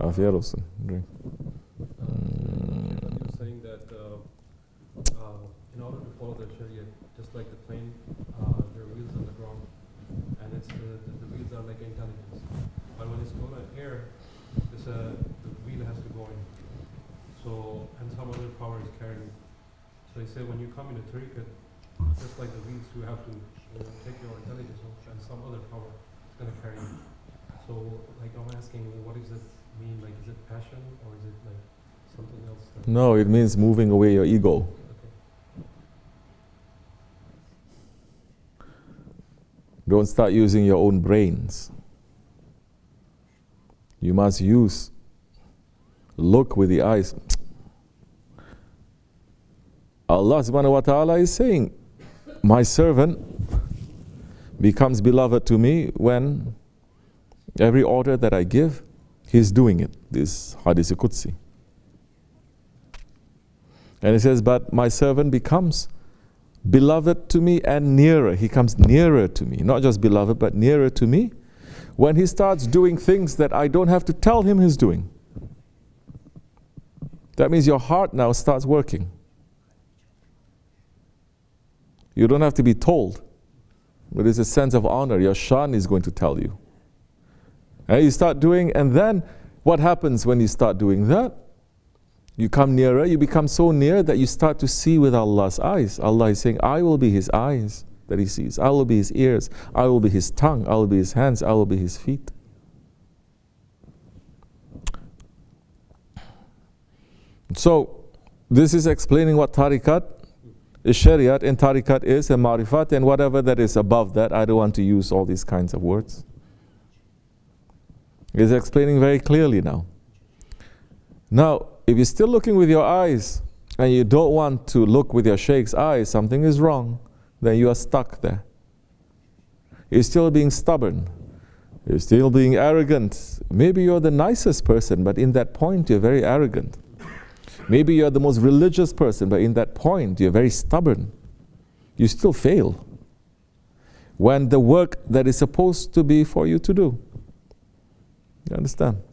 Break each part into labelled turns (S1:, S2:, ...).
S1: Afiyet olsun. Drink.
S2: You're saying that in order to follow the Sharia, just like the plane, there are wheels on the ground, and the wheels are like intelligence. But when it's going to air, the wheel has to go in. So, and some other power is carrying. So they say when you come in a tariqat, just like the wheels, you have to take your intelligence and some other power is going to carry you. So, like I'm asking, what does it mean? Like, is it passion or is it like something else?
S1: No, it means moving away your ego. Don't start using your own brains. You must look with the eyes. Allah subhanahu wa ta'ala is saying, my servant becomes beloved to me when every order that I give, he's doing it. This hadith Qudsi. And it says, but my servant becomes beloved to me and nearer. He comes nearer to me. Not just beloved, but nearer to me when he starts doing things that I don't have to tell him he's doing. That means your heart now starts working. You don't have to be told. But it's a sense of honor. Your shan is going to tell you. And you start doing, and then what happens when you start doing that? You come nearer, you become so near that you start to see with Allah's eyes. Allah is saying, I will be his eyes that he sees. I will be his ears. I will be his tongue. I will be his hands. I will be his feet. So, this is explaining what tariqat is, shariat, and tariqat is, and marifat, and whatever that is above that. I don't want to use all these kinds of words. It's explaining very clearly now. Now, if you're still looking with your eyes and you don't want to look with your shaykh's eyes, something is wrong. Then you are stuck there. You're still being stubborn. You're still being arrogant. Maybe you're the nicest person, but in that point you're very arrogant. Maybe you're the most religious person, but in that point you're very stubborn. You still fail when the work that is supposed to be for you to do. You understand?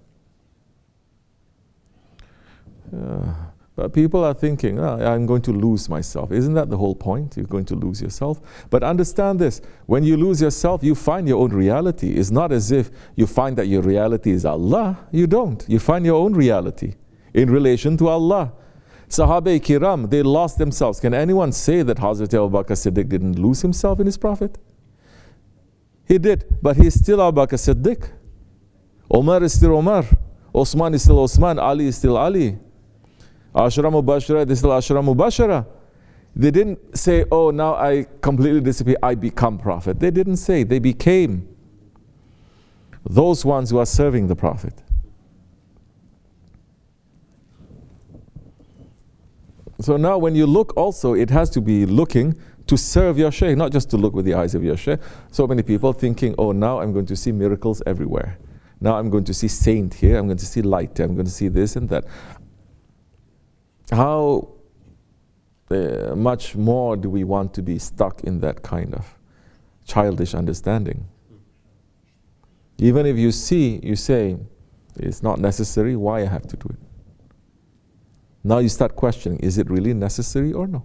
S1: But people are thinking, I'm going to lose myself. Isn't that the whole point? You're going to lose yourself. But understand this, when you lose yourself, you find your own reality. It's not as if you find that your reality is Allah. You don't. You find your own reality in relation to Allah. Sahabe Kiram, they lost themselves. Can anyone say that Hazrat Abu Bakr Siddiq didn't lose himself in his Prophet? He did, but he's still Abu Bakr Siddiq. Omar is still Omar. Osman is still Osman. Ali is still Ali. Ashra Mubashara is still Ashra Mubashara. They didn't say, oh, now I completely disappear, I become Prophet. They didn't say, they became those ones who are serving the Prophet. So now when you look also, it has to be looking to serve your Shaykh, not just to look with the eyes of your Shaykh. So many people thinking, oh, now I'm going to see miracles everywhere. Now I'm going to see saint here, I'm going to see light, I'm going to see this and that. How much more do we want to be stuck in that kind of childish understanding? Even if you see, you say, it's not necessary, why I have to do it? Now you start questioning, is it really necessary or no?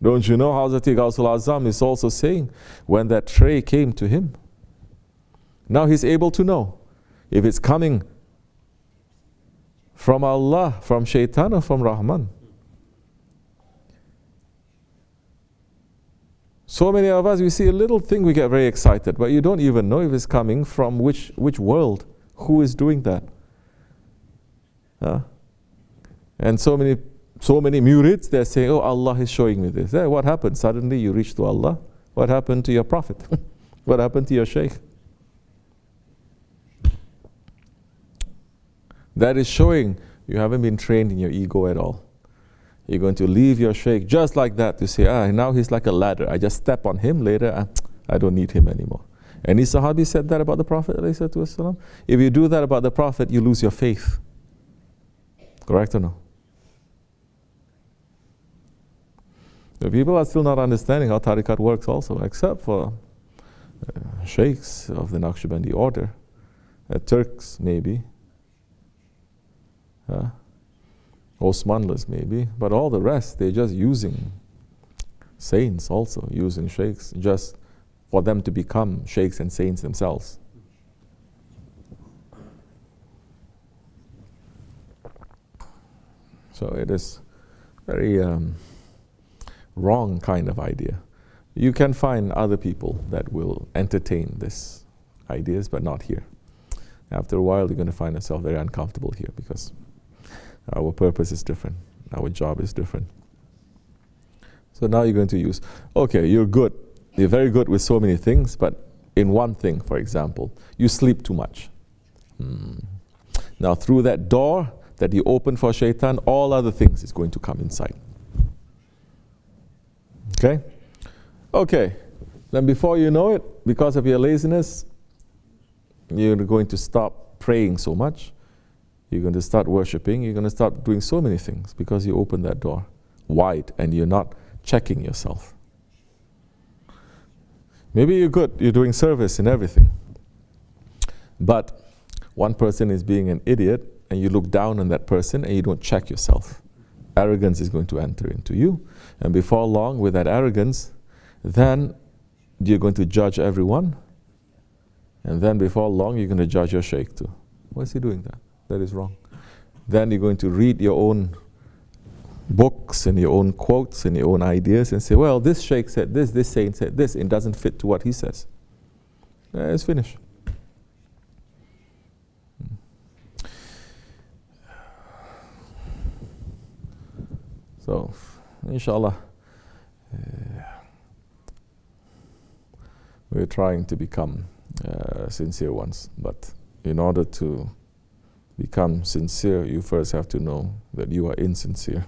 S1: Don't you know Hazrat Gausul Azam is also saying, when that tray came to him, now he's able to know if it's coming from Allah, from Shaitan, or from Rahman. So many of us, we see a little thing, we get very excited, but you don't even know if it's coming from which world, who is doing that. And so many murids, they're saying, oh, Allah is showing me this. What happened? Suddenly you reach to Allah. What happened to your Prophet? What happened to your Shaykh? That is showing you haven't been trained in your ego at all. You're going to leave your Shaykh just like that to say, now he's like a ladder. I just step on him later, I don't need him anymore. Any Sahabi said that about the Prophet? If you do that about the Prophet, you lose your faith. Correct or no? The people are still not understanding how tariqat works also, except for shaykhs of the Nakshibendi order. Turks maybe, Osmanlis maybe, but all the rest, they're just using saints also, using sheikhs, just for them to become sheikhs and saints themselves. So it is very wrong kind of idea. You can find other people that will entertain these ideas, but not here. After a while, you're going to find yourself very uncomfortable here because our purpose is different. Our job is different. So now you're going to use, okay, you're good. You're very good with so many things, but in one thing, for example, you sleep too much. Now through that door that you open for shaitan, all other things is going to come inside. Okay? Okay. Then before you know it, because of your laziness, you're going to stop praying so much. You're going to start worshiping. You're going to start doing so many things because you open that door wide and you're not checking yourself. Maybe you're good, you're doing service and everything. But one person is being an idiot and you look down on that person and you don't check yourself. Arrogance is going to enter into you. And before long, with that arrogance, then you're going to judge everyone. And then before long, you're going to judge your sheikh too. Why is he doing that? That is wrong. Then you're going to read your own books and your own quotes and your own ideas and say, well, this sheikh said this saint said this, and it doesn't fit to what he says. It's finished. So, inshallah, we're trying to become sincere ones, but in order to become sincere, you first have to know that you are insincere.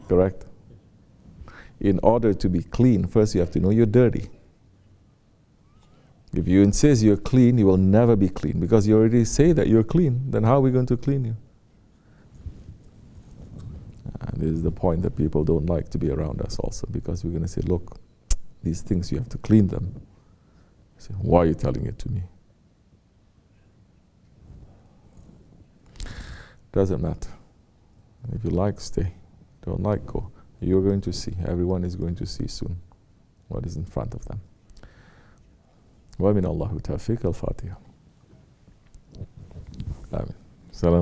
S1: Correct? In order to be clean, first you have to know you're dirty. If you insist you're clean, you will never be clean because you already say that you're clean. Then how are we going to clean you? And this is the point that people don't like to be around us also, because we're going to say, look, these things you have to clean them. I say, why are you telling it to me? Doesn't matter. If you like, stay. Don't like, go. You're going to see. Everyone is going to see soon what is in front of them. Wa min Allahu tawfiq al-Fatiha. Amen. Salam.